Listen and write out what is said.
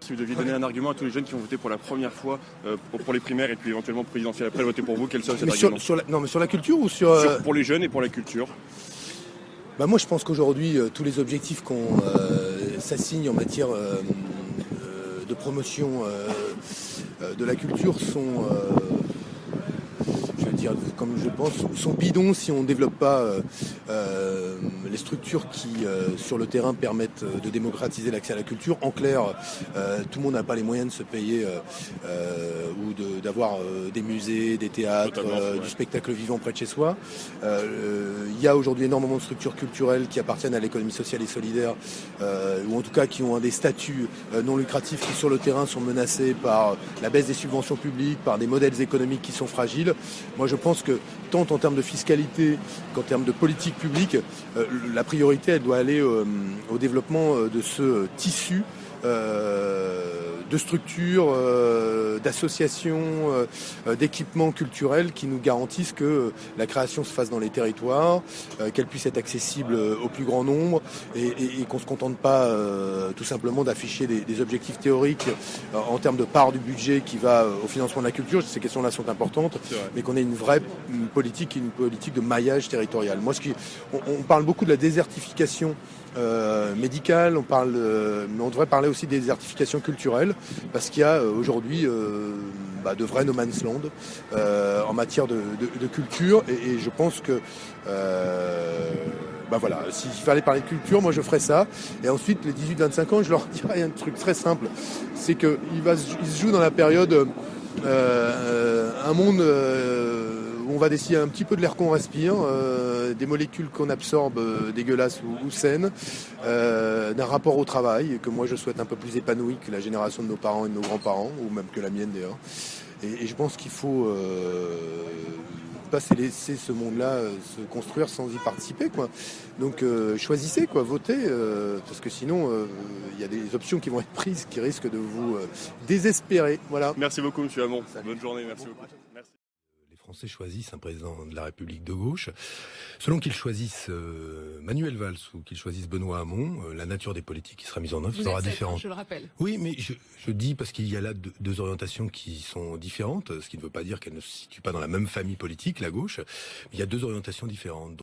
Si vous deviez donner un argument à tous les jeunes qui ont voté pour la première fois pour les primaires et puis éventuellement présidentielles après voter pour vous, quel serait cet argument? Mais sur la culture ou sur... Pour les jeunes et pour la culture. Bah moi je pense qu'aujourd'hui tous les objectifs qu'on s'assigne en matière de promotion de la culture sont... comme je pense, sont bidons si on ne développe pas les structures qui, sur le terrain, permettent de démocratiser l'accès à la culture. En clair, tout le monde n'a pas les moyens de se payer ou d'avoir des musées, des théâtres, du spectacle vivant près de chez soi. Il y a aujourd'hui énormément de structures culturelles qui appartiennent à l'économie sociale et solidaire, ou en tout cas qui ont des statuts non lucratifs qui, sur le terrain, sont menacés par la baisse des subventions publiques, par des modèles économiques qui sont fragiles. Moi, je pense que tant en termes de fiscalité qu'en termes de politique publique, la priorité, elle doit aller au développement de ce tissu de structures, d'associations, d'équipements culturels qui nous garantissent que la création se fasse dans les territoires, qu'elle puisse être accessible au plus grand nombre et qu'on ne se contente pas tout simplement d'afficher des objectifs théoriques en termes de part du budget qui va au financement de la culture. Ces questions-là sont importantes, mais qu'on ait une vraie politique de maillage territorial. Moi, on parle beaucoup de la désertification médicale, mais on devrait parler aussi des désertifications culturelles, parce qu'il y a aujourd'hui de vrais no man's land en matière de culture, et je pense que voilà, s'il fallait parler de culture, moi je ferais ça. Et ensuite, les 18-25 ans, je leur dirais un truc très simple, c'est qu'il se joue dans la période un monde où on va décider un petit peu de l'air qu'on respire, des molécules qu'on absorbe dégueulasses ou saines, d'un rapport au travail que moi je souhaite un peu plus épanoui que la génération de nos parents et de nos grands-parents, ou même que la mienne d'ailleurs. Et je pense qu'il faut pas laisser ce monde-là se construire sans y participer, quoi. Donc choisissez, quoi, votez, parce que sinon il y a des options qui vont être prises qui risquent de vous désespérer. Voilà. Merci beaucoup, monsieur Hamon. Bonne journée, merci beaucoup. Merci. Les Français choisissent un président de la République de gauche. Selon qu'ils choisissent Manuel Valls ou qu'ils choisissent Benoît Hamon, la nature des politiques qui sera mise en œuvre sera différente. Je le rappelle. Oui, mais je dis parce qu'il y a là deux orientations qui sont différentes, ce qui ne veut pas dire qu'elles ne se situent pas dans la même famille politique, la gauche. Mais il y a deux orientations différentes.